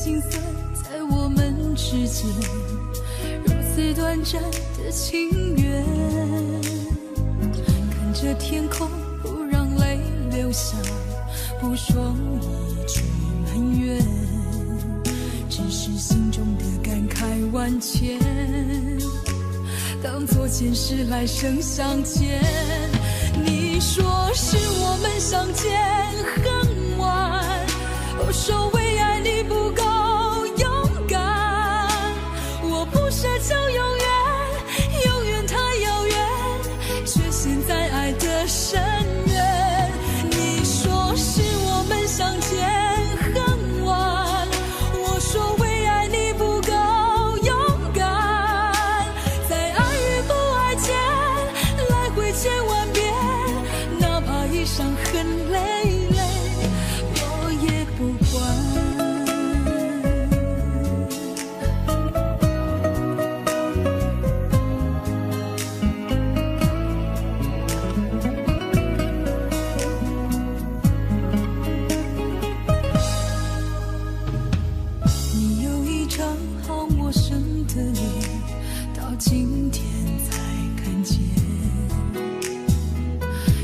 心酸在我们之间，如此短暂的情缘。看着天空，不让泪流下，不说一句埋怨，只是心中的感慨万千，当作前世来生相见。你说是我们相见很晚，我说为爱你不够勇敢，我不奢求永远，永远太遥远，却陷在爱的深渊。你说是我们相见很晚，我说为爱你不够勇敢，在爱与不爱间来回千万遍，哪怕一伤痕累累，我也不管。你有一张好陌生的脸，到今天才看见，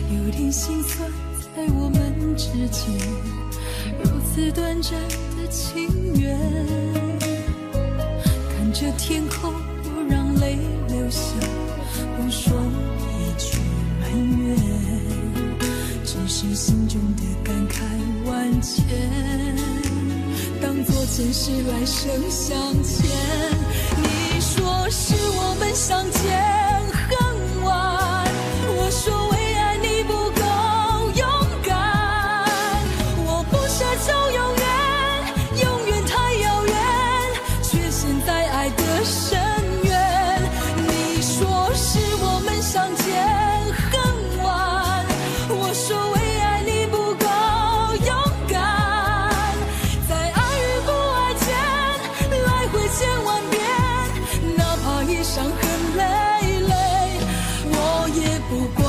有点心酸在我们之间，如此短暂的情缘。看着天空，不让泪流下，不说一句埋怨，只是心中的感慨万千，当作前世来生相欠。你说是我们相见很晚，我说为爱你不够勇敢，我不奢求永远，永远太遥远，却陷在爱的深渊。你说是我们相见很晚，我说为爱你不够勇敢，在爱与不爱间来回千万遍，哪怕一伤痕累累，我也不管。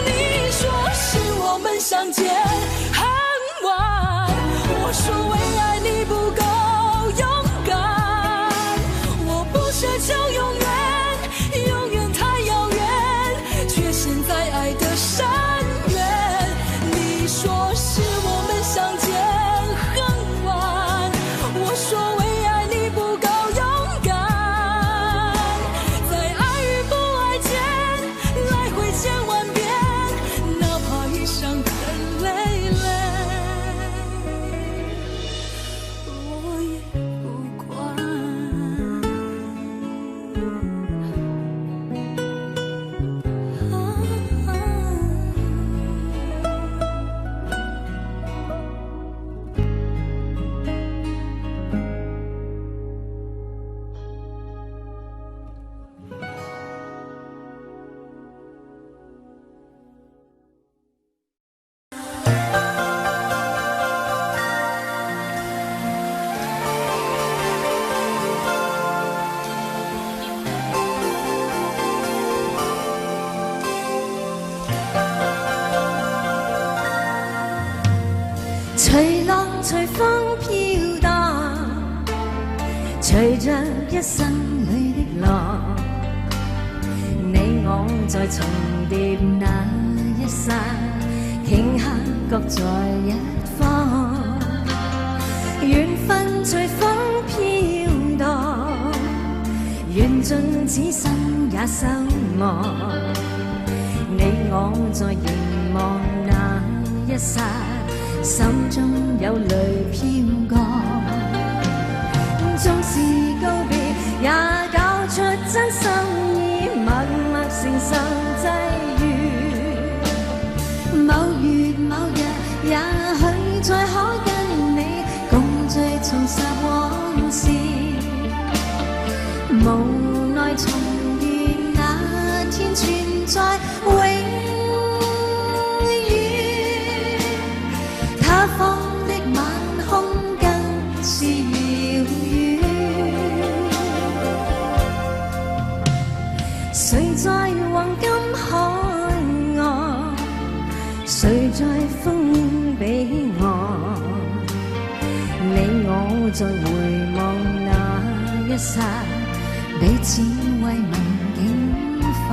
你说是我们相见很晚，我说为爱你不够勇敢，我不奢求永远，永远太遥远，却陷在爱的深渊。你说是我们相见很晚，我说为爱你不够勇敢，在爱与不爱间来回千万遍，哪怕一伤痕累累，我也不管。随浪随风飘荡，隨着一生裏的浪，你我在重疊那一剎，頃刻各在一方，緣分隨風飄蕩，緣盡此生也守望，你我在凝望那一剎，心中有淚飄降，縱是告別，也搞出真心意，默默承受際遇。某月某日，也許再可跟你共聚重拾往事，無奈重遇那天存在永他方的晚空更是遙遠，誰在黃金海岸，誰在風彼岸，再回望那一刹，彼此慰問境況。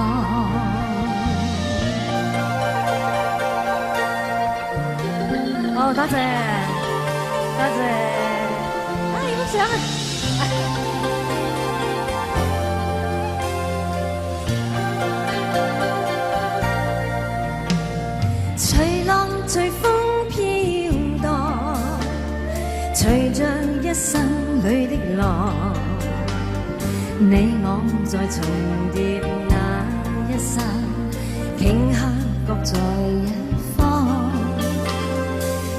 好，多謝，多謝。影相啊！隨浪隨風飄蕩，隨着一生裏的浪，你我在重疊那一剎，頃刻各在一方。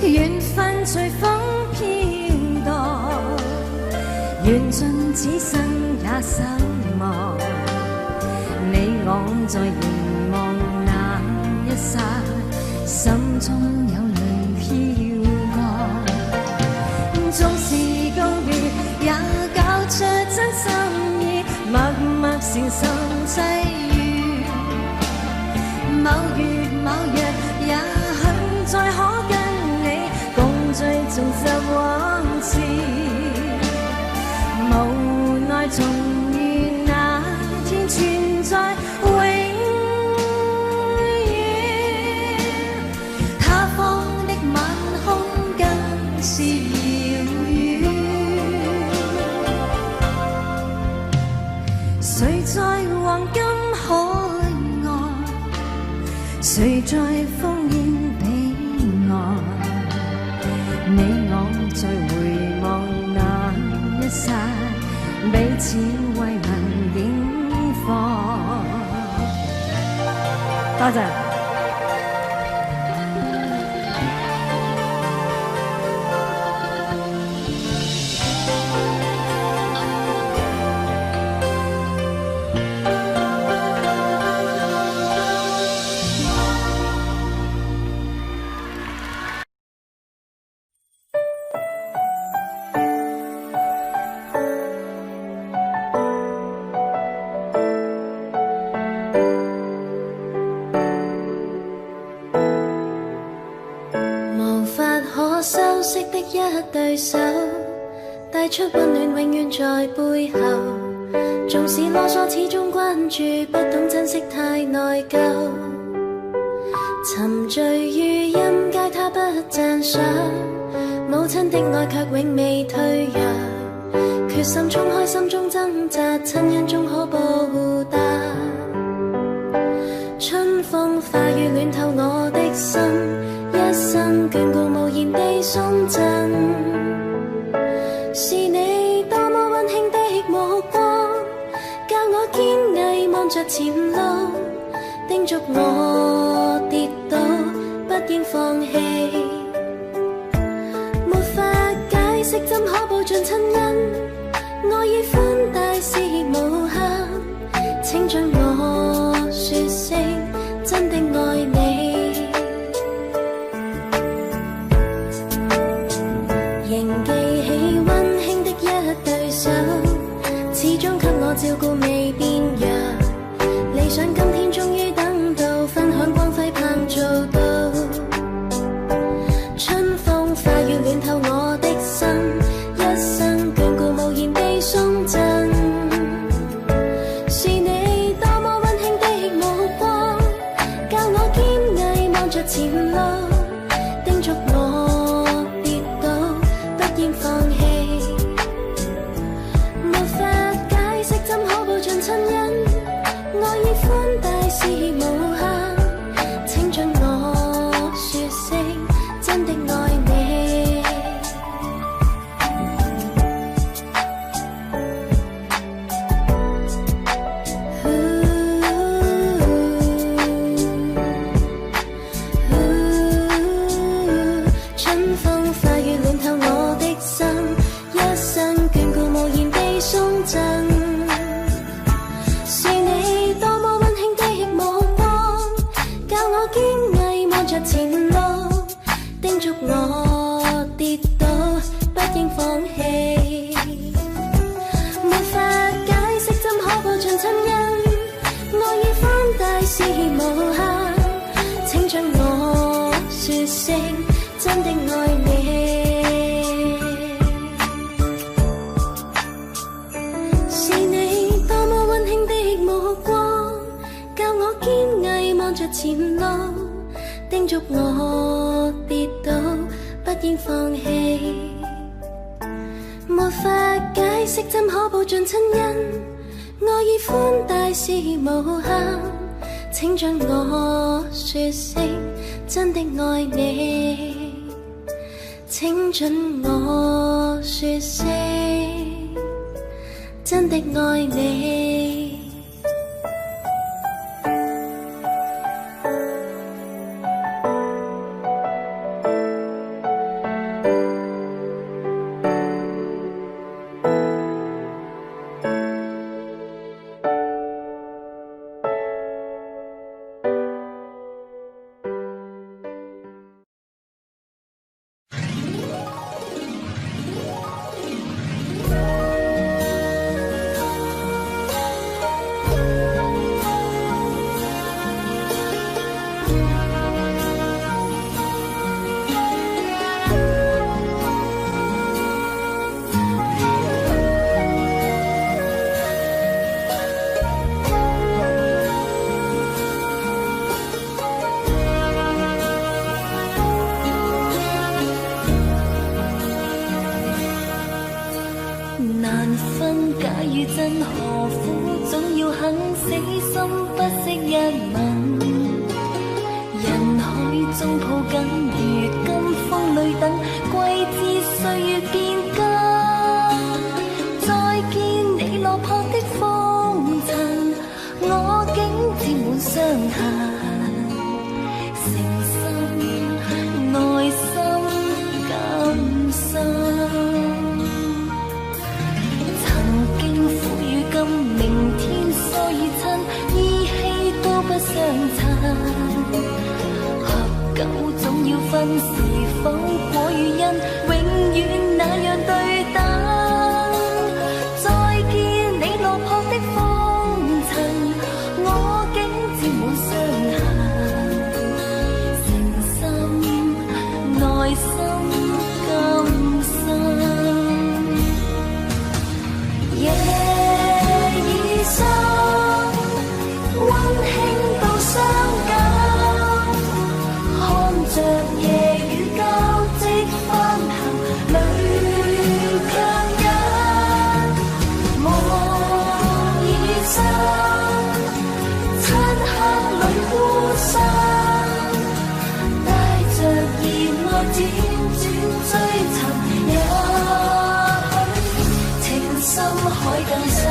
緣分隨風飄蕩，緣盡此生也守望。你我在凝望那一剎，心中有淚飄過。縱是告別，也交出真心意，默默承受際遇。某月某日，也許再可跟你共聚重拾往事。無奈重遇那天存在永遠，他方的晚空更是遙遠。誰在黃金海岸，誰在烽煙彼岸？你我再回望那一剎，彼此慰問境況。多謝。的一對手，帶出溫暖永遠在背後。縱使囉嗦始終關注，不懂珍惜太內疚。沉醉於音階他不讚賞，母親的愛卻永未退讓。決心衝開心中掙扎，親恩終可報答。春風化雨暖透我的心，一生眷顧無言地送贈，是你多麼溫馨的目光，教我堅毅望着前路，叮囑我跌倒不應放棄。沒法解釋怎可報盡親恩，愛與寬大是無限，請准我說聲真的愛你。仍記起溫馨的一對手，始終給我照顧未變弱。理想今天終於等到，分享光輝盼做到。春風化雨暖透我的心，一生眷顧無言地送贈。是你多麼溫馨的目光，教我堅毅望着前路，叮囑我跌倒不應放棄。沒法解釋怎可報盡親恩，愛意寬大是無限，請准我說聲真的愛你。春風化雨暖透我的心，一生眷顧無言地送贈。是你多麼溫馨的目光，教我堅毅望着前路，叮囑我跌倒不應放棄。沒法解釋怎可報盡親恩，愛與寬大是無限，請准我說聲真的愛你。惜怎可報盡親恩？愛意寬大是無限，請將我說聲真的愛你，請准我說聲真的愛你。難分假與真，何苦總要肯死心不惜一吻？人海中抱緊，如今風裏等，歸知歲月變更。再見你落魄的風塵，我竟沾滿傷痕，誠心內心感傷。明天疏與親，依稀都不相襯。合久總要分，是否果與因，永遠那樣對等。再見你落魄的風塵，我竟沾滿傷痕，誠心內心感傷。溫馨到傷感，看着夜雨交織翻行，淚強忍，夢已深，漆黑裏孤身，帶着熱愛輾轉追尋，也許情深海更深。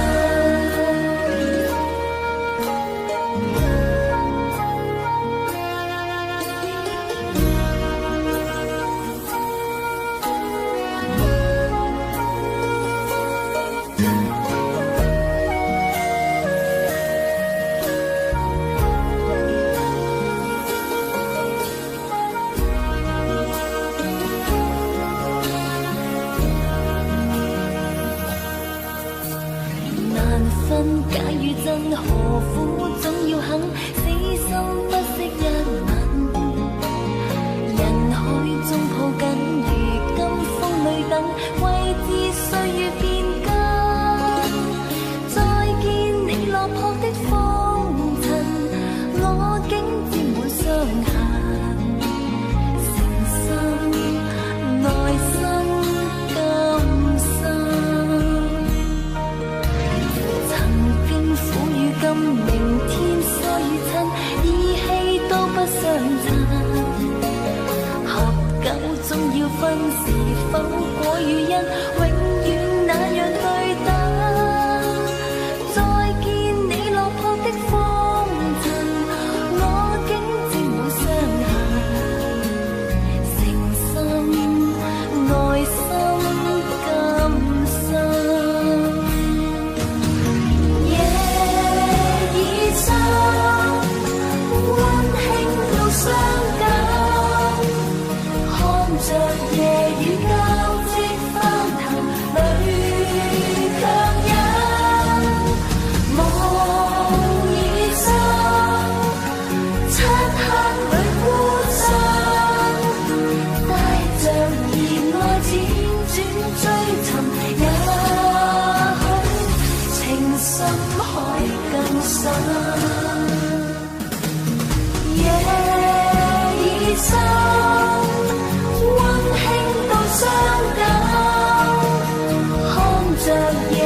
假與真，何苦總要肯死心不惜一吻？人海中抱緊，如今風裏等，歸知歲月變更。再見你落魄的風塵，我竟沾滿傷痕，誠心內心感傷。明天疏與親，依稀都不相襯。合久總要分，是否果與因，永遠那樣對等。再見你落魄的風塵，我竟沾滿傷痕，誠心內心感傷。傷感，看着夜雨交織翻騰，淚強忍，夢已深，漆黑裏孤身，帶着熱愛輾轉追尋，也許情深海更深。深溫馨到傷感，看着夜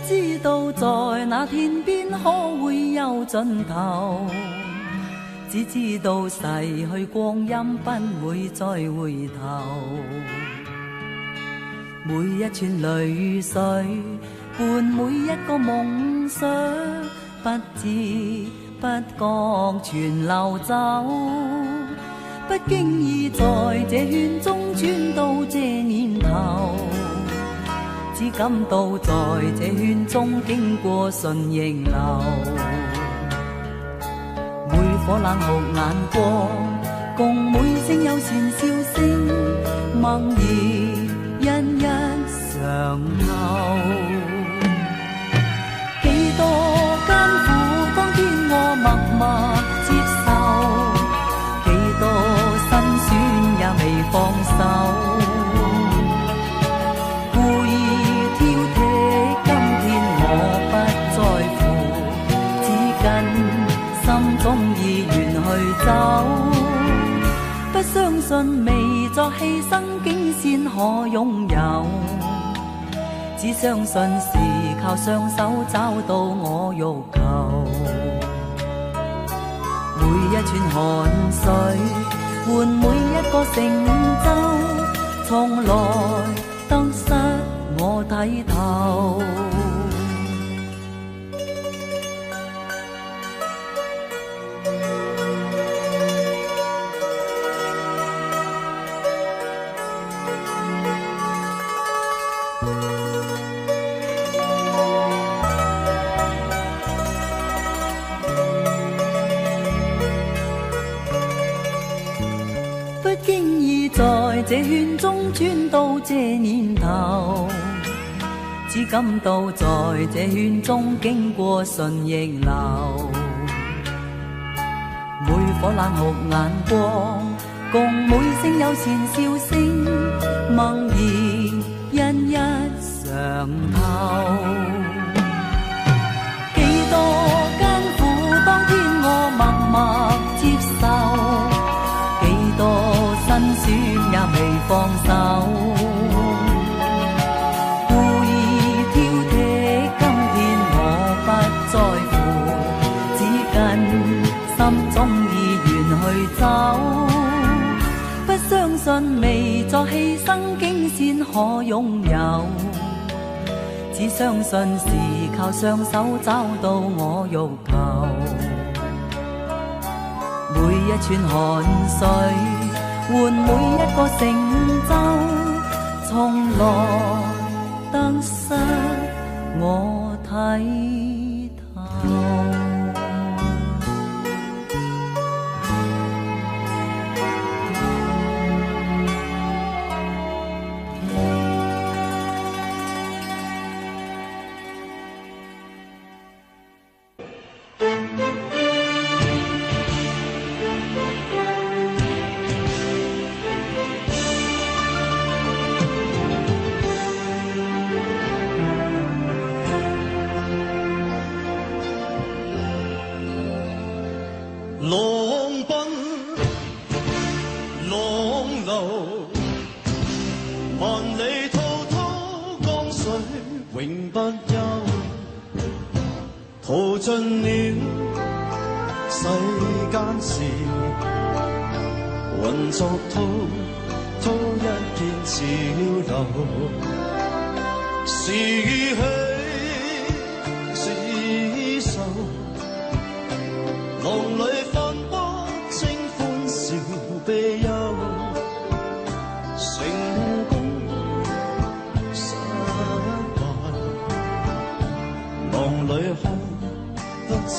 知道在那天边可會有盡頭，只知道逝去光陰不會再回頭。每一串淚水伴每一個夢想，不知不覺全流走，不經意在這圈中轉到這年頭，只感到在這圈中經過順逆流。每顆冷酷眼光，共每聲友善笑聲，默然一一常留。幾多艱苦，當天我默默接受，幾多辛酸也未放手。故意挑剔，今天我不在乎，只跟心中意願去走。不相信未作犧牲，竟先可擁有。只相信是靠雙手找到我欲求。每一串汗水換每一個成就，從來得失我睇透。不經意在這圈中轉到這年頭，只感到在這圈中經過順逆流。每顆冷酷眼光，共每聲友善笑聲，默然一一常透。幾多艱苦，當天我默默接受，幾多辛酸也未放手。故意挑剔，今天我不在乎，只跟心中意願去走。不相信未作犧牲，竟先可擁有。只相信是靠雙手找到我欲求。每一串汗水換每一個成就，從來得失我睇透。浪奔浪流，萬里滔滔江水永不休。淘盡了世間事，混作滔滔一片潮流。是喜是愁，浪裏分不清歡笑悲憂，成功失敗，浪裏看不出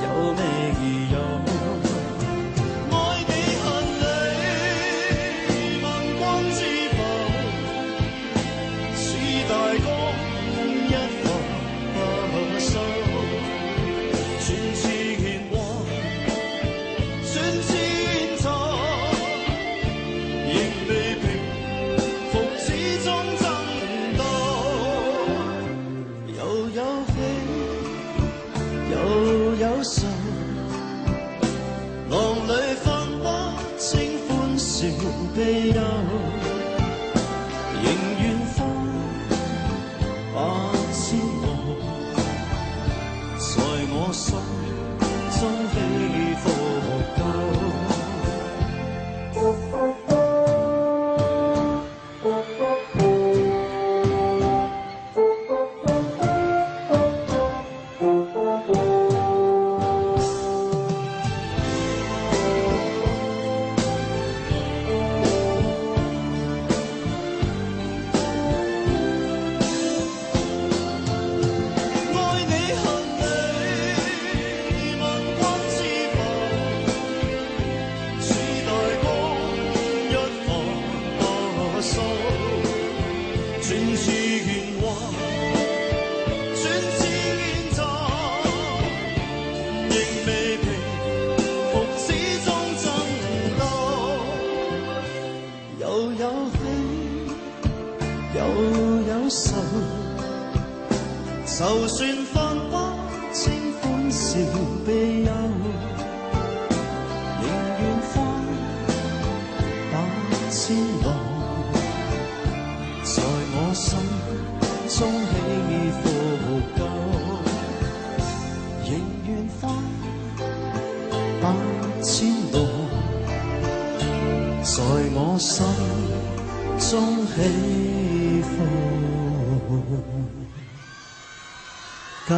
有咩意由。愛你恨你，萬光之浮，似大江一發不收。有愁，浪裏分不清歡笑悲憂，仍願花百千朵。心中起伏夠。就算繁華清歡笑悲憂，仍願翻把千浪，在我心中起伏夠，仍願翻把千浪，在我心中起伏夠。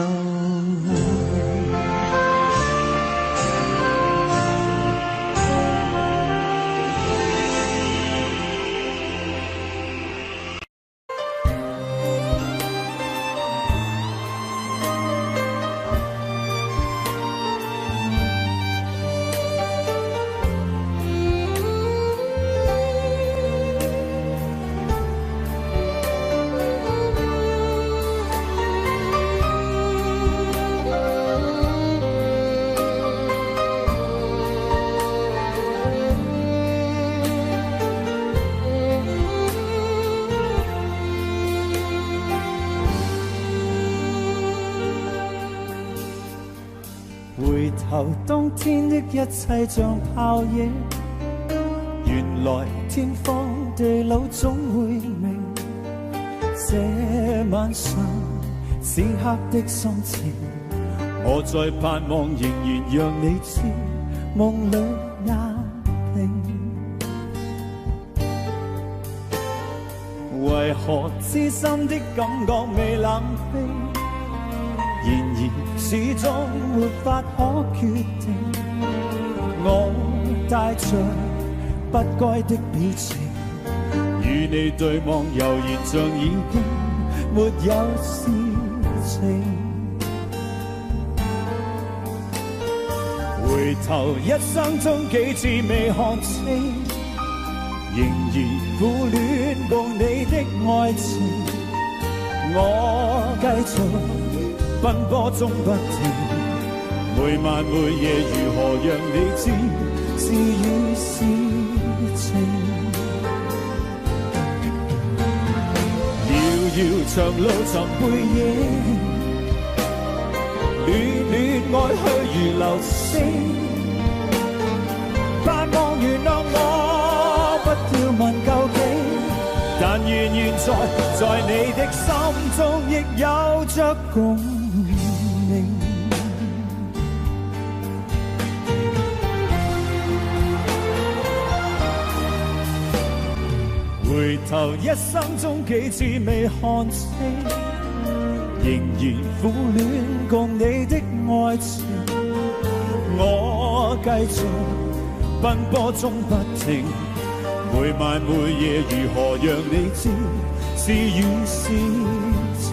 回頭當天的一切像泡影，原來天荒地老總會明。這晚上此刻的心情，我在盼望仍然讓你知，夢裏也平。為何痴心的感覺未冷冰？然而始終沒法可決定，我帶着不該的表情，與你對望悠然像已經沒有事情。回頭一生中幾次未看清，仍然苦戀共你的愛情，我繼續奔波中不停，每晚每夜如何讓你知是與是情。遙遙長路尋背影，戀戀愛去如流星，盼望原諒我，不要問究竟。但願現在你的心中亦有着共鳴。回頭一生中幾次未看清，仍然苦戀共你的愛情，我繼續奔波中不停，每晚每夜如何讓你知是與是情。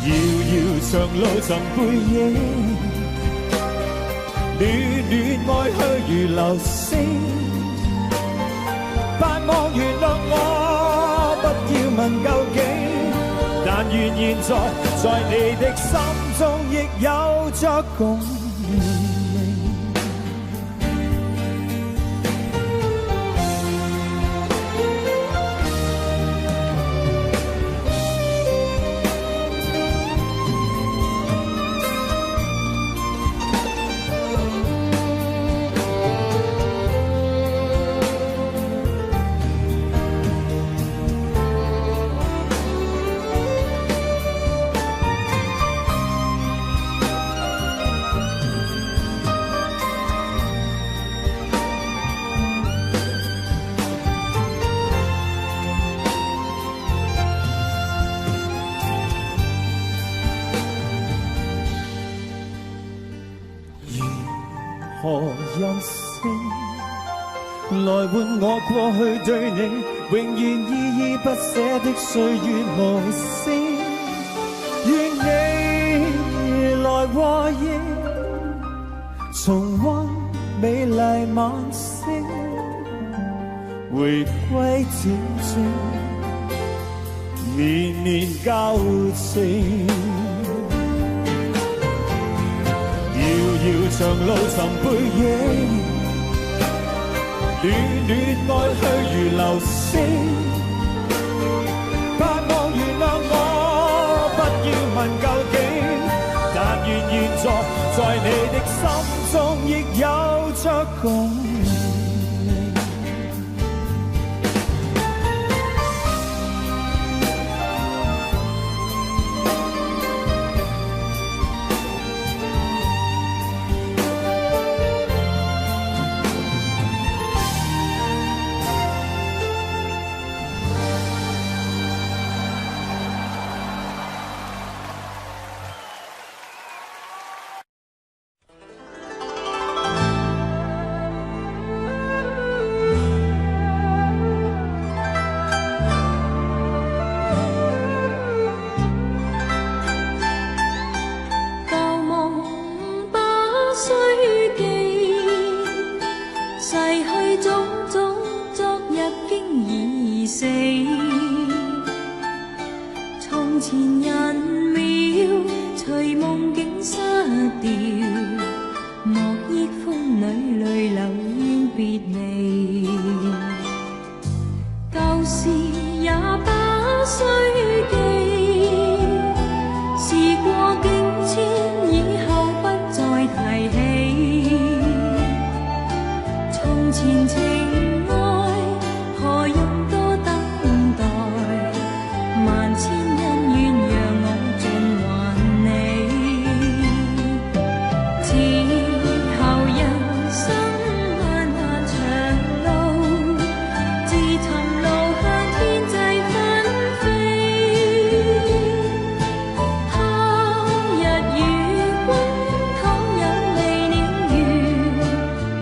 遙遙長路尋背影，戀戀愛去如流星，盼望原諒我，不要問究竟。但願現在你的心中亦有着共鳴。何任性，來換我過去對你永遠依依不捨的歲月無聲。願你來和應，重溫美麗晚星，回歸恬靜，綿綿交情。遙遙長路尋背影，戀戀愛去如流星。盼望原諒我，不要問究竟，但願現在你的心中亦有着共鳴。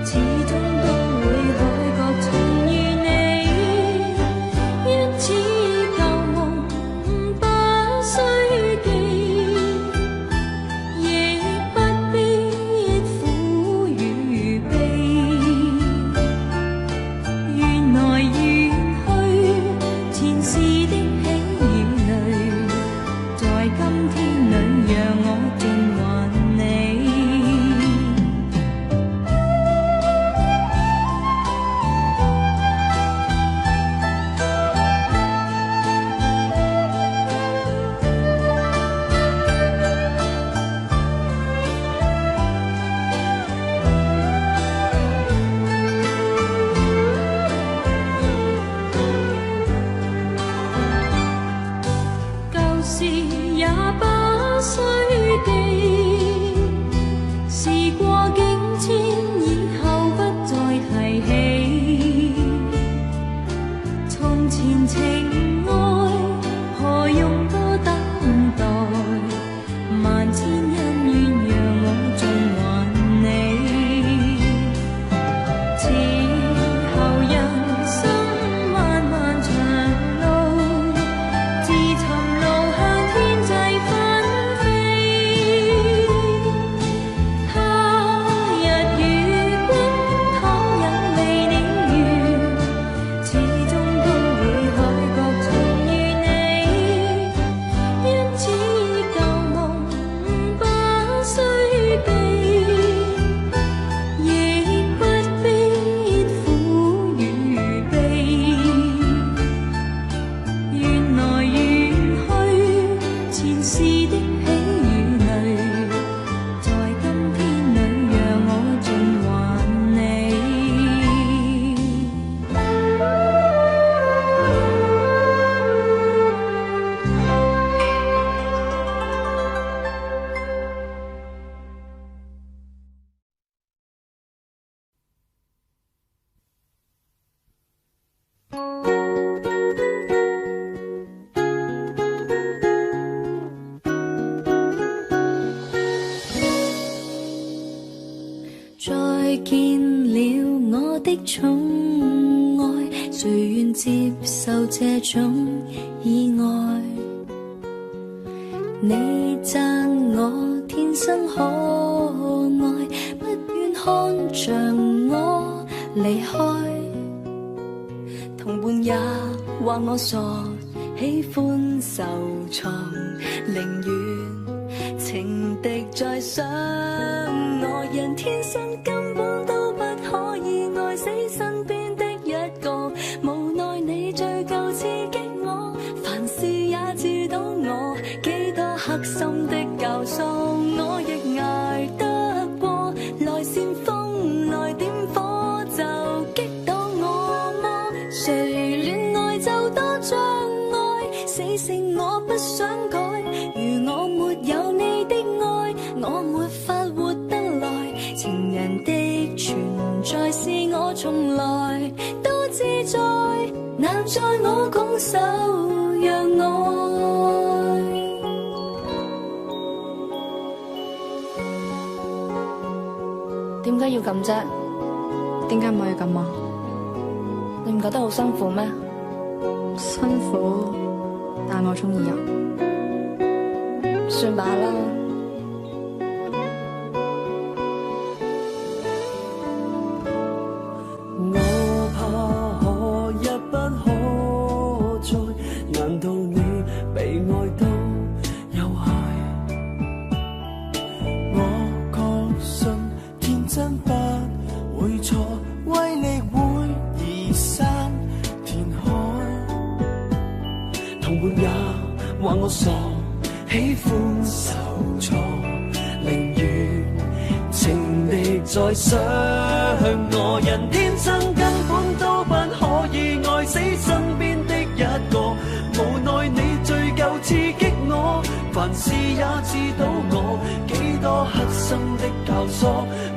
始終都會海角的宠愛，誰願接受這種意外？你讚我天生可愛，不願看着我離開。同伴也話我傻，喜歡受創，寧願情敵在想我。人天生根本都不可以愛死身邊的一個，無奈你最夠刺激我，凡事也知道我幾多黑心的教唆，我亦捱得過。來煽風來點火就擊倒我麼？誰戀愛就多障礙，死性我不想改。如我沒有你的愛，我沒法活得來。情人的存在是我從來都自在，難在我拱手讓愛。點解要咁啫？點解唔可以咁啊？你唔覺得好辛苦咩？辛苦，但我中意啊。算罷啦。我怕可一不可再，難道你被愛都有害？我確信天真不會錯，威力會移山填海。同伴也話我傻，喜歡受挫，寧願情敵在想我。人天生根本都不可以愛死身邊的一個，無奈你最夠刺激我，凡事也知道我幾多黑心的教唆，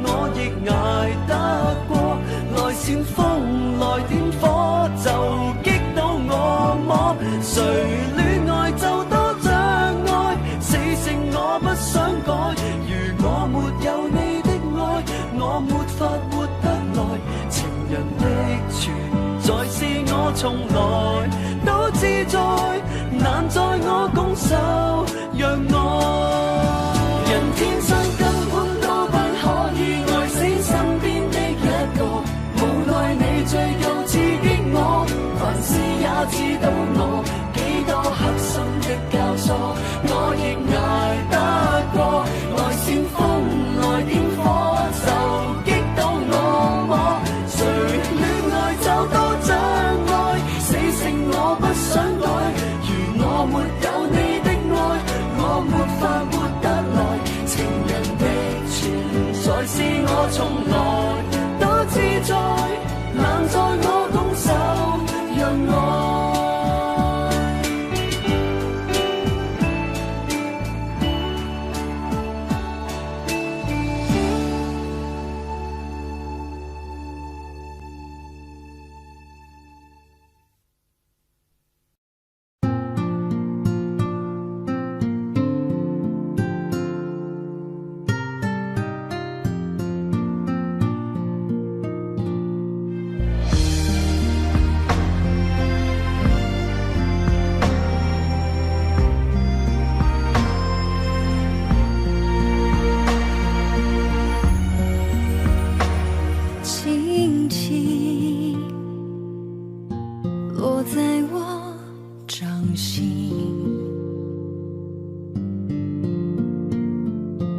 我亦捱得過。來煽風來點火就擊倒我麼？誰戀愛就多障礙，死性我不想改。如我沒有你的愛，我沒法活得來。情人的存在是我從來都自在，難在我拱手讓愛。人天生根本都不可以愛死身邊的一個，無奈你最夠刺激我，凡事也知道我幾多黑心的教唆，我亦捱得過。來煽風來點火就擊倒我麼？誰戀愛就多障礙，死性我不想改。如我沒有你的愛，我沒法活得來。情人的存在是我從來都自在，難在我拱手讓愛。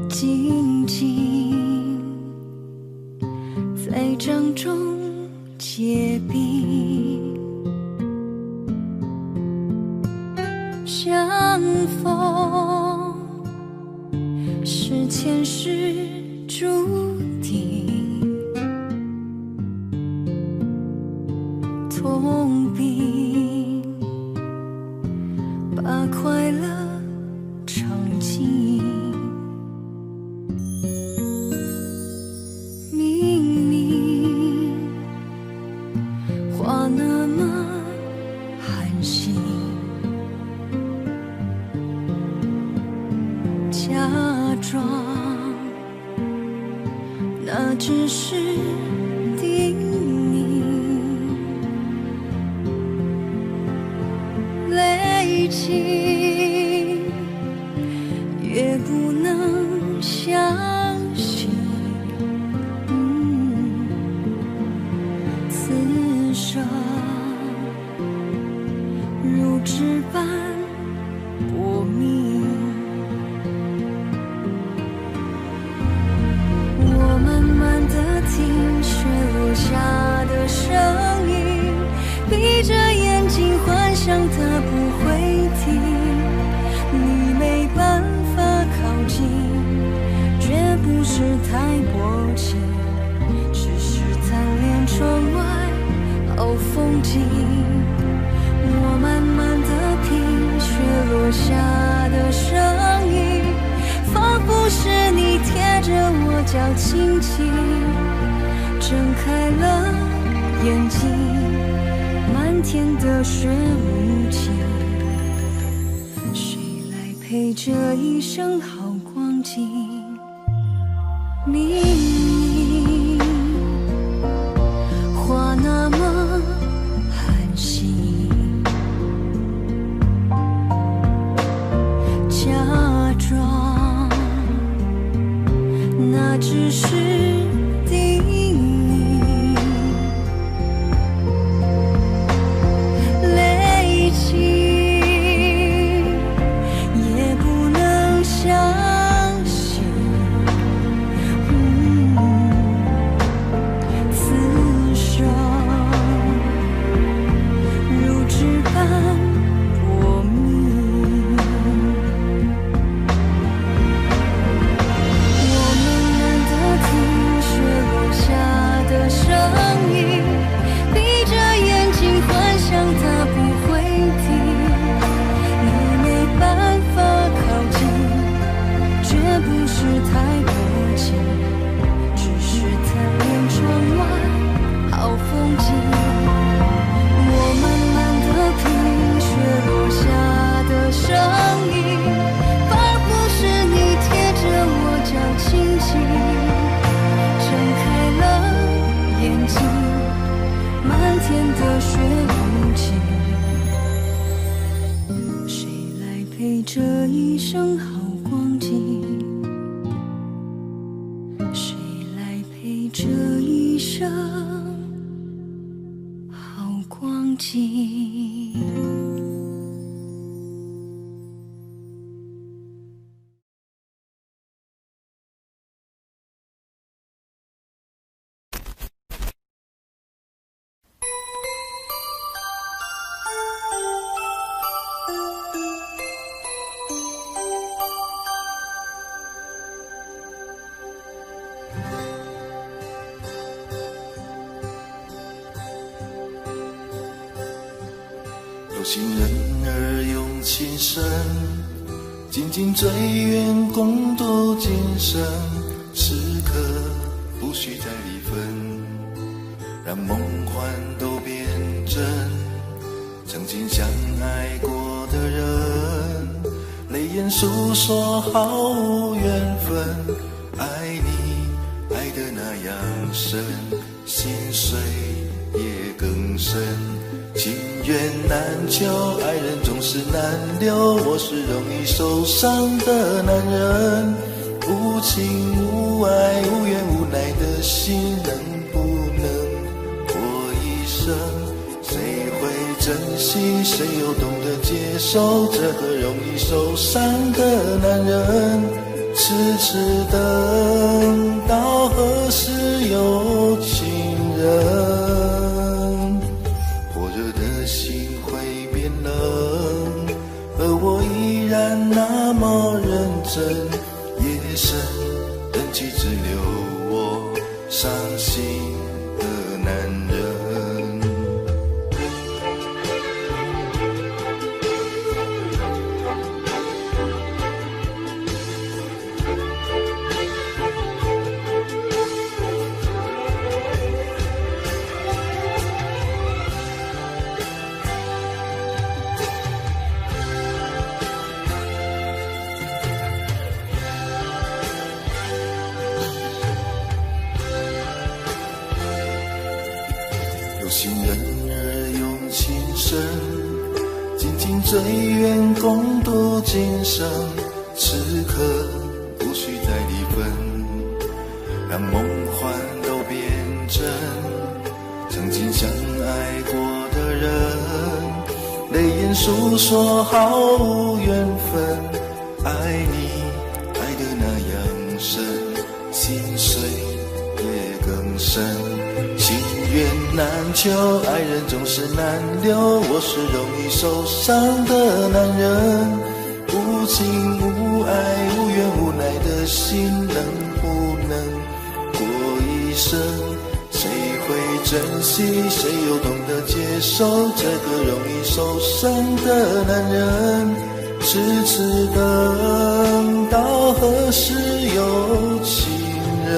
静静在掌中结冰，相逢是前世注定，痛并把快乐尝尽。明明话那么寒心，假装那只是叮刺伤，如纸般薄命。我慢慢地听雪落下的声音，闭着眼睛幻想它不会停，你没办法靠近，绝不是太薄情，只是贪恋窗外好风景。我慢慢地听雪落下的声音，仿佛是你贴着我脚轻轻睁开了眼睛，漫天的雪无情，谁来陪这一生好光景？明明话那么寒心，假装那只是叮咛，泪尽也不能相信，刺伤如纸般薄命。我慢慢地听雪落下的声音，闭着眼睛幻想它不会停，你没办法靠近，绝不是太薄情，只是贪恋窗外好风景。我慢慢地听雪落下的声音，仿佛是你贴着我脚轻轻睁开了眼睛，漫天的雪无情，谁来陪这一生好光景？谁来陪这一生好光景？有心人儿用情深，紧紧追愿共度今生，此刻不需再离分，让梦幻都变真。曾经相爱过的人，泪眼诉说毫无缘分，爱你爱得那样深，心碎也更深。情缘难求，爱人总是难留，我是容易受伤的男人，无情无爱无怨无奈的心，能不能过一生？谁会珍惜，谁又懂得接受这个容易受伤的男人？痴痴等到何时有情人？火热的心会变冷，而我依然那么认真。夜深人气只留我伤心的男人。有心人儿用情深，紧紧追愿共度今生，此刻不需再离分，让梦幻都变真。曾曾经相爱过的人，泪眼诉说毫无缘分，爱你爱得那样深，心碎也更深，情缘难求，爱人总是难留，我是容易受伤的男人，无情无爱无怨无奈的心能不能过一生，谁会珍惜，谁又懂得接受这个容易受伤的男人，痴痴等到何时有情人，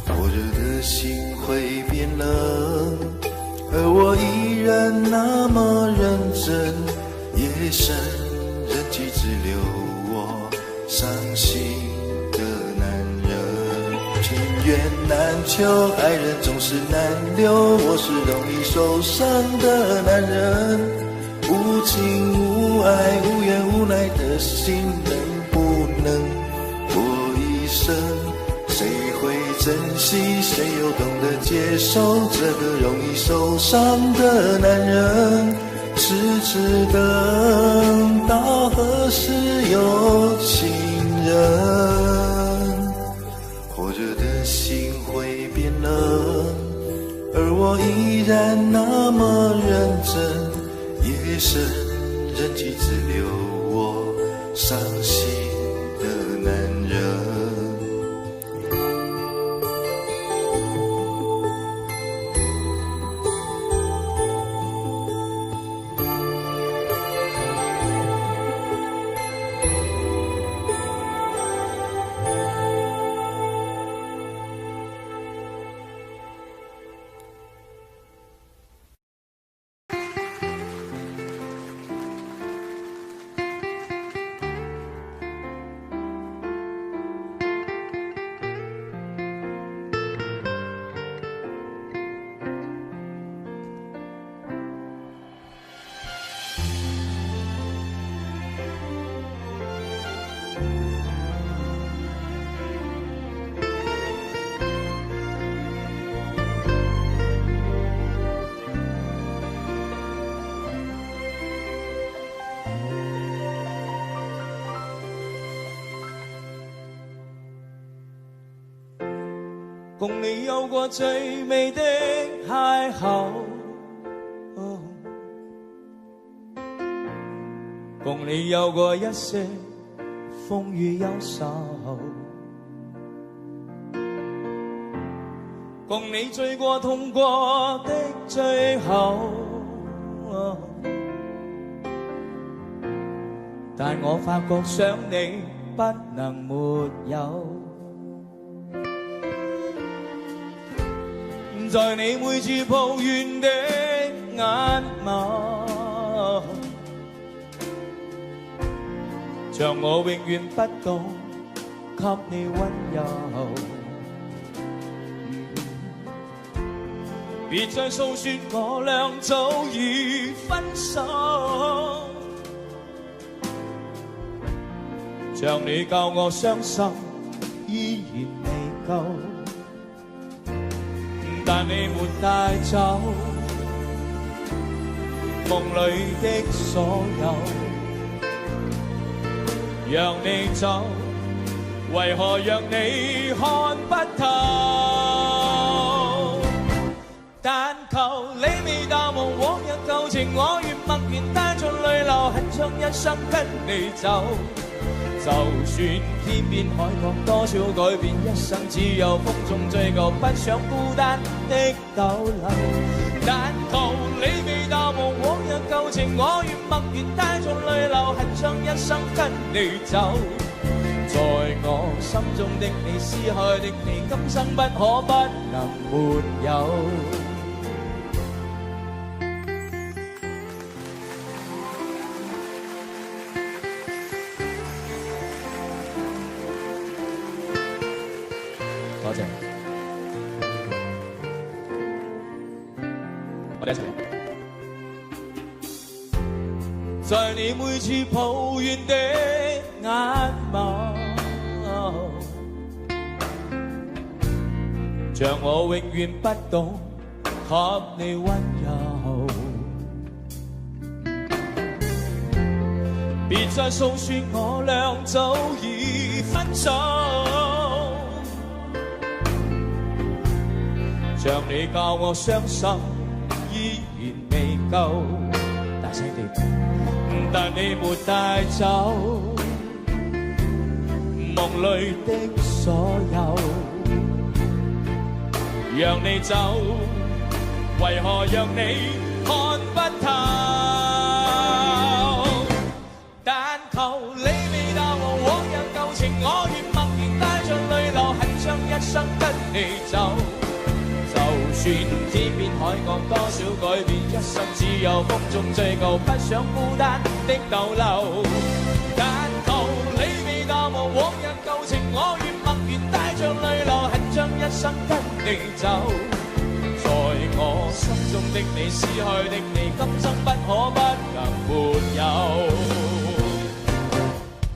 火热的心会变冷，而我依然那么认真，夜深人迹只留我伤心的男人，情缘难求，爱人总是难留，我是容易受伤的男人，无情无爱无怨无奈的心能不能过一生，谁会珍惜，谁又懂得接受这个容易受伤的男人，痴痴等到何时有情人，火热的心会变冷，而我依然那么认真，夜深人迹只留我伤心的男人。共你有過最美的邂逅，共你有過一些風雨憂愁，共你醉過痛過的最後，但我發覺想你不能沒有。在你每次抱怨的眼眸，像我永遠不懂給你溫柔。別再訴說我倆早已分手，像你教我傷心依然未夠。但你沒帶走夢裏的所有，讓你走，為何讓你看不透？但求你未淡忘往日舊情，我願默然帶着淚流，很想一生跟你走。就算天邊海角多少改變，一生只有風中追求，不想孤單的逗留。但求你未淡忘往日舊情，我願默然帶着淚流，很想一生跟你走。在我心中的你，撕開的你，今生不可不能沒有。多謝，我哋一齊。在你每次抱怨的眼眸，像我永遠不懂給你溫柔。別再訴說我倆早已分手，像你教我傷心依然未夠，大聲啲，但你沒帶走夢裏的所有，讓你走，為何讓你看不透？但求你未淡忘往日舊情，我願默然帶着淚流，很想一生跟你走。就算天邊海角多少改變，一生只有風中追求，不想孤單的逗留。但求你未淡忘往日舊情，我願默然帶着淚流，很想一生跟你走。在我心中的你，撕開的你，今生不可不能沒有。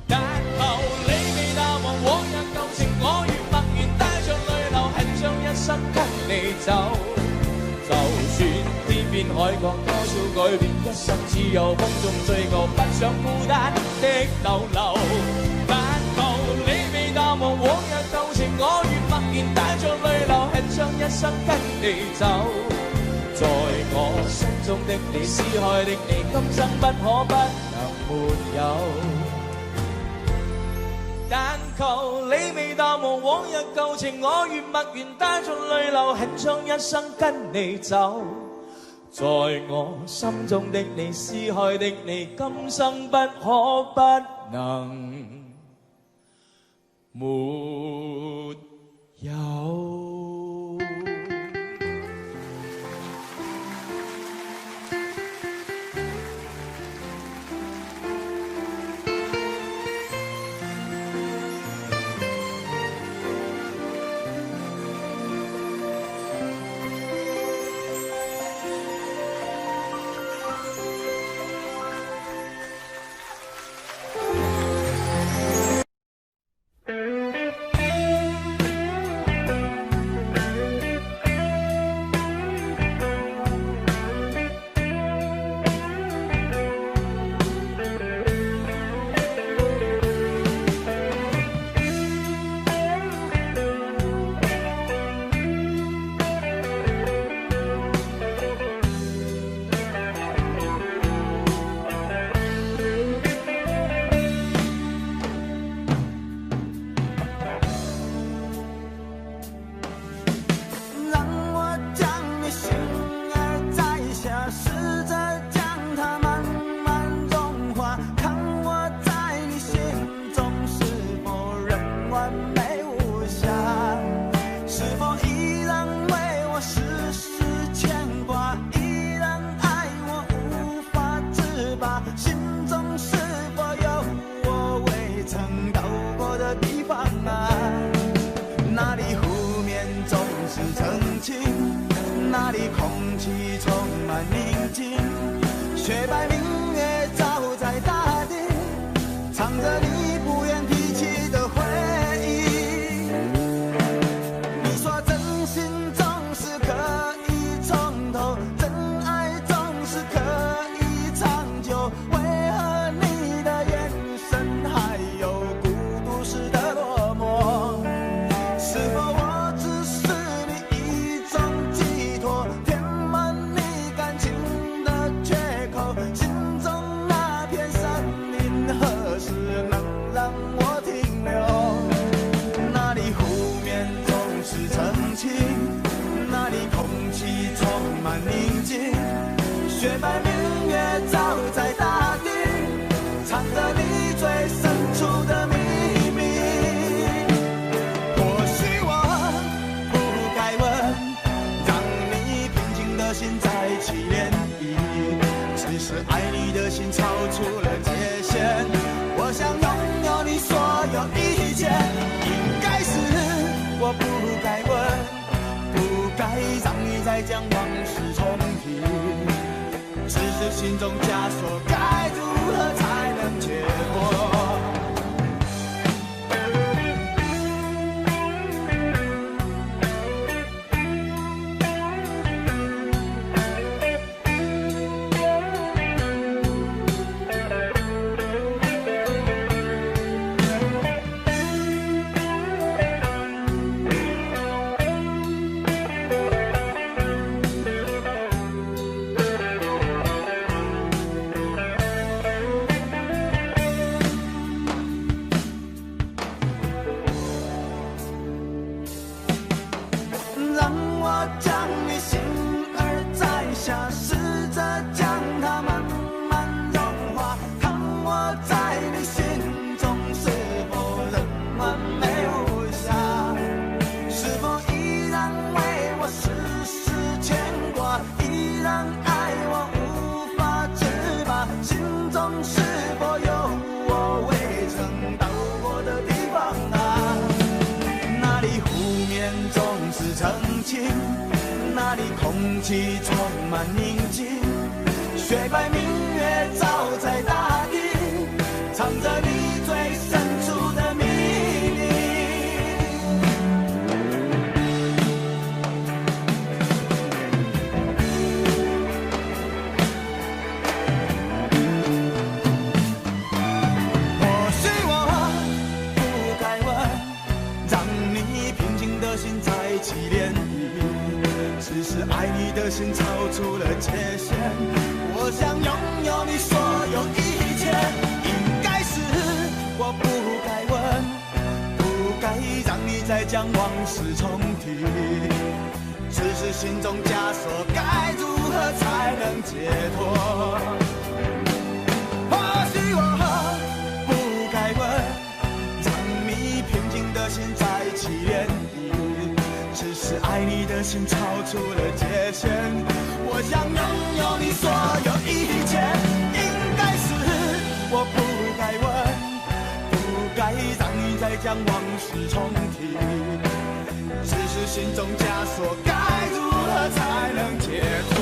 但求你未淡忘往日舊情，我願默然帶着淚流，很想一生跟你走。就算天邊海角多少改變，一生只有風中追求，不想孤單的逗留。但求你未淡忘往日舊情，我願默然帶着淚流，很想一生跟你走。在我心中的你，撕開的你，今生不可不能沒有。但求你未淡忘往日舊情，我願默然帶着淚流，很想一生跟你走。在我心中的你，撕開的你，今生不可不能沒有。那里空气充满宁静，雪白明月照在大地，唱着你不愿提起的回忆。你说真心总是可以从头，真爱总是可以长久，为何你的眼神还有孤独时的落寞？是否我只是你一种寄托，填满你感情的缺口？心中那片森林何时能让我停留？那里湖面总是澄清，那里空气充满宁静，雪白明月照在大地，藏着你最深处的秘密。或许我不该问，让你平静的心再起涟漪，只是爱你的心超出了界限。我想拥有你所有一切，应该是我不该问，不该让你再将往事重提，只是心中枷锁该如何才能解脱？将你心儿摘下，试着将它慢慢融化，看我在你心中是否仍完美无瑕，是否依然为我时时牵挂，依然爱我无法自拔，心中是否有我未曾到过的地方啊？那里湖面总是澄清，那里空气充满宁静，雪白明月照在大地，藏着你最深处的秘密。或许我不该问，让你平静的心再起涟漪，只是爱你的心超出了界限，我想拥有你所有一切，应该是我不该问，不该让你再将往事重提，只是心中枷锁该如何才能解脱？或许我不该问，让你平静的心再起涟漪，只是爱你的心超出了界限，我想拥有你所有一切，应该是我不该问，不该让你再将往事重提，只是心中枷锁该如何才能解脱？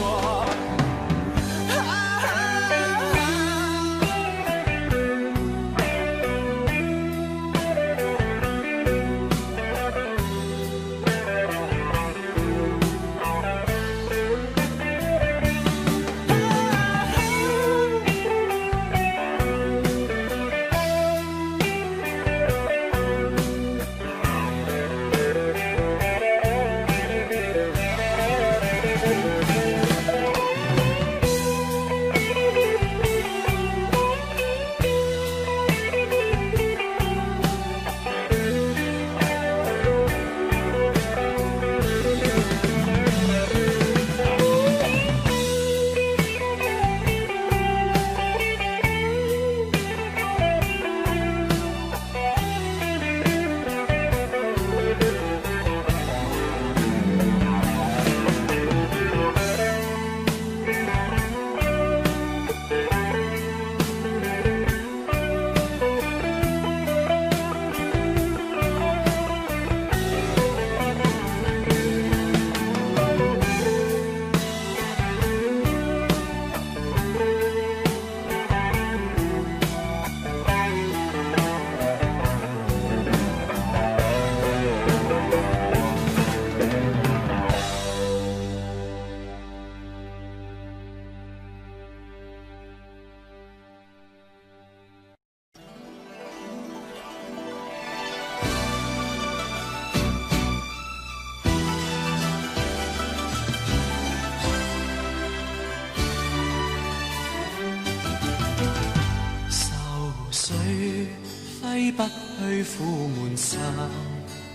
不去苦悶散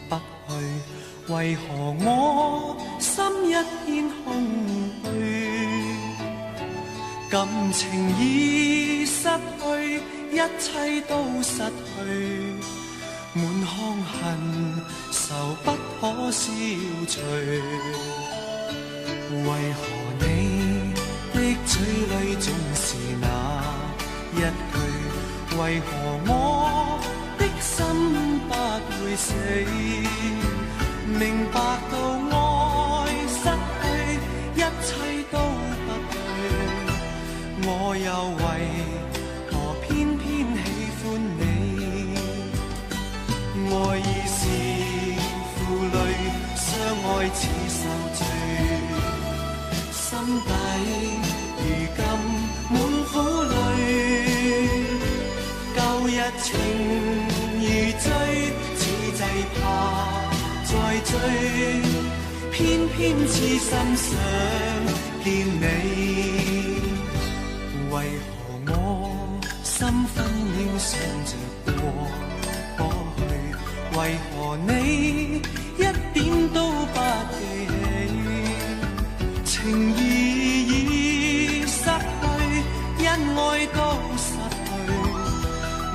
不去，為何我心一片空虛？感情已失去，一切都失去，滿腔恨愁不可消除。為何你的嘴裏總是那一句？為何我的心不會死？明白到愛失去，一切都不對，我又為何偏偏喜歡你？愛已是負累，相愛似受罪，心底如今滿苦淚。舊日情如醉，似祭怕再追，偏偏痴心想見你。為何我心分秒想着過去？為何你一點都不記起？情意已失去，恩愛都失去，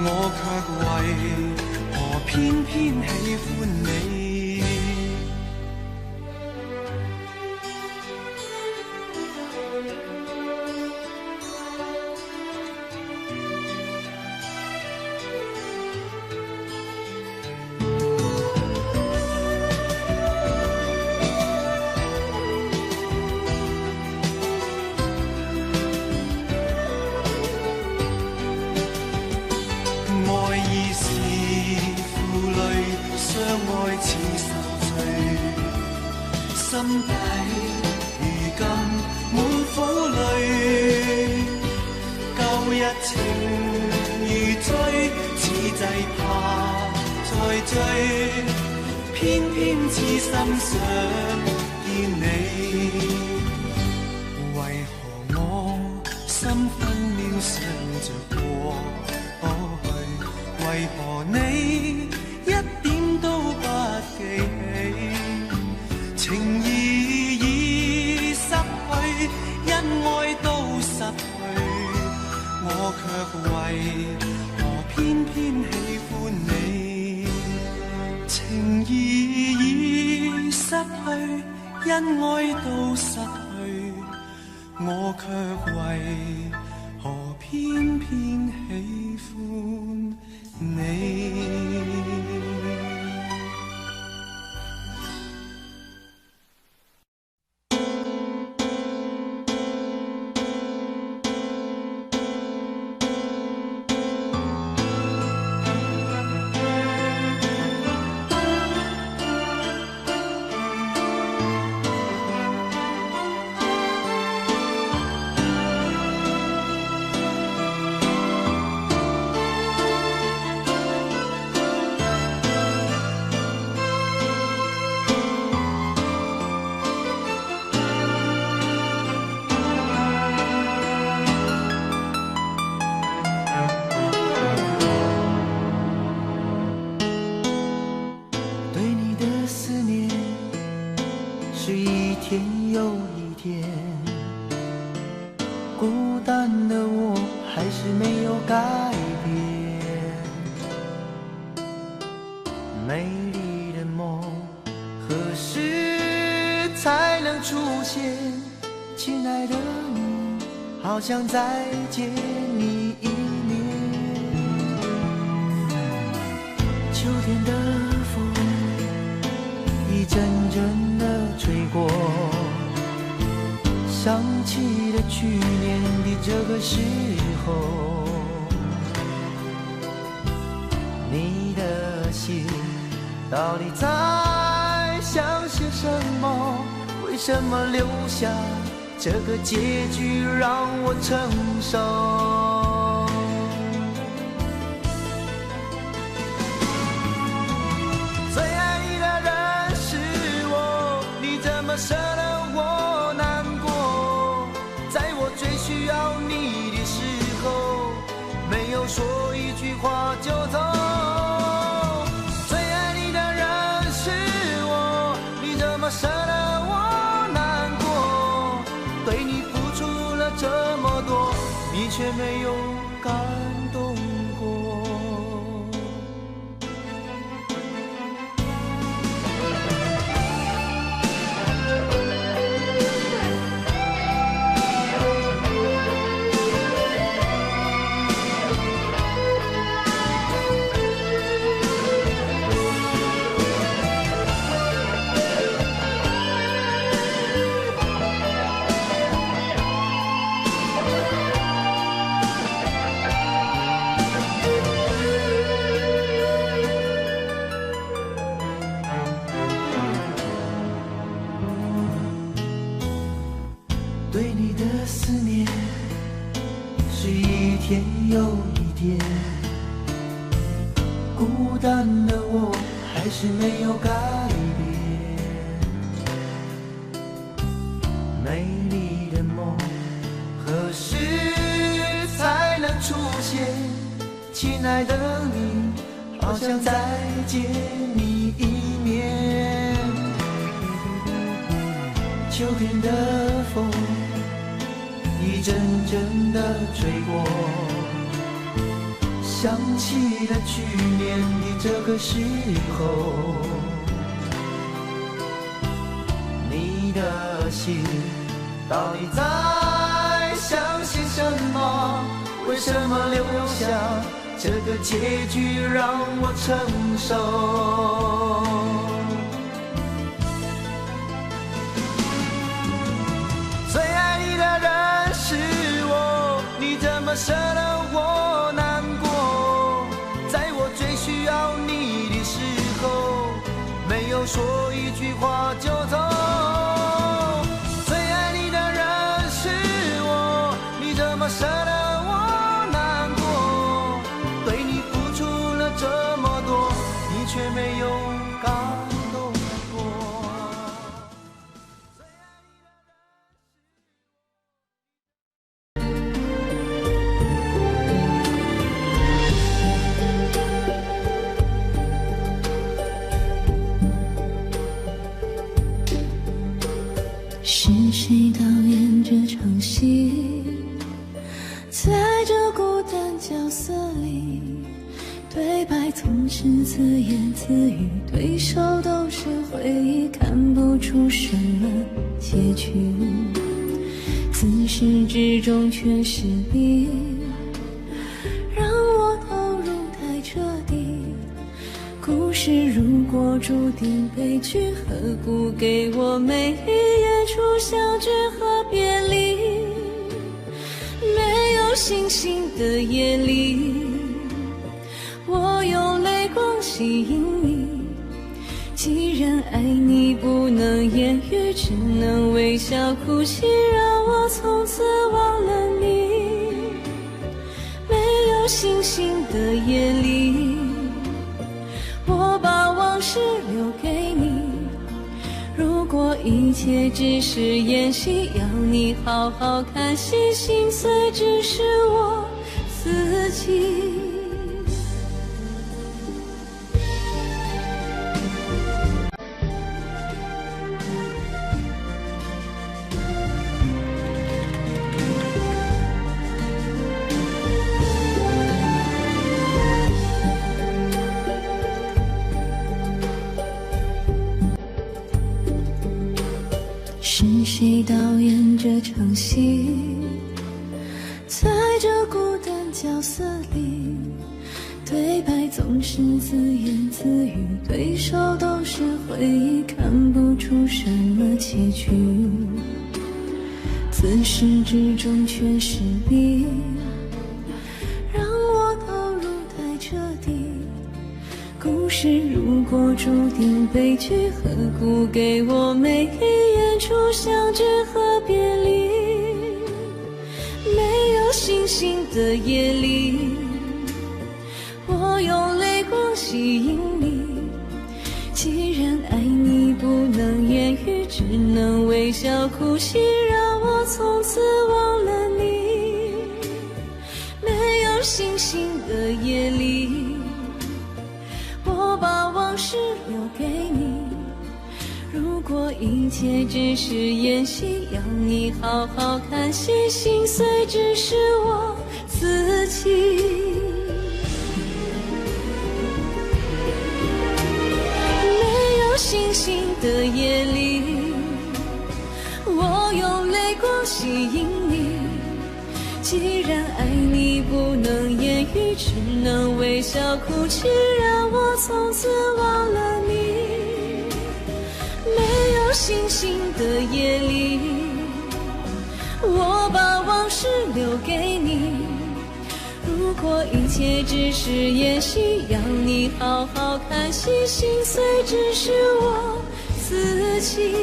我卻為何偏偏喜歡你？心底如今滿苦淚，舊日情如醉，此際怕再追，偏偏痴心想見你。為何我心分秒想着過去，為何你一點都不記起？情意已失去，恩愛都失去，我卻為何偏偏喜歡你？情意已失去，恩愛都失去，我卻為何偏偏喜歡你？好想再见你一面，秋天的风一阵阵的吹过，想起了去年的这个时候，你的信到底在想些什么？为什么留下这个结局让我承受？最爱你的人是我，你怎么舍得我难过？在我最需要你的时候，没有说一句话就走。最爱你的人是我，你怎么舍得我难过？对你付出了这么多，你却没有感动过。对你的思念是一天又一天，孤单的我还是没有改变。美丽的梦何时才能出现？亲爱的你，好想再见你一面。秋天的风一阵阵的吹过，想起了去年的这个时候，你的心到底在想些什么？为什么留下这个结局让我承受？最爱你的人是我，你怎么舍得我难过？在我最需要你的时候，没有说一句话就走。最爱你的人是我，你怎么舍得我难过？对你付出了这么多，你却没有感动过。是谁导演这场戏？在这孤单角色里，对白总是自言自语，对手都是回忆，看不出什么结局。自始至终全是你，让我投入太彻底。故事如果注定悲剧，何故给我每一演出相聚和别离？没有星星的夜里，我用泪光吸引你。既然爱你不能言语，只能微笑哭泣，让我从此忘了你。没有星星的夜里，我把往事留给你。如果一切只是演戏，要你好好看戏，心碎只是我自己。是谁导演这场戏？在这孤单角色里，对白总是自言自语，对手都是回忆，看不出什么结局。自始至终全是你，让我投入太彻底。故事如果注定悲剧，何故给我每一演出相聚和别离？没有星星的夜里，我用泪光吸引你。既然爱你不能言语，只能微笑哭泣，让我从此忘了你。没有星星的夜里，我把往事留给你。如果一切只是演戏，要你好好看戏，心碎只是我自己。没有星星的夜里，我用泪光吸引你。既然爱你不能言语，只能微笑哭泣，让我从此忘了你。没有星星的夜里，我把往事留给你。如果一切只是演戏，要你好好看戏，心碎只是我自己。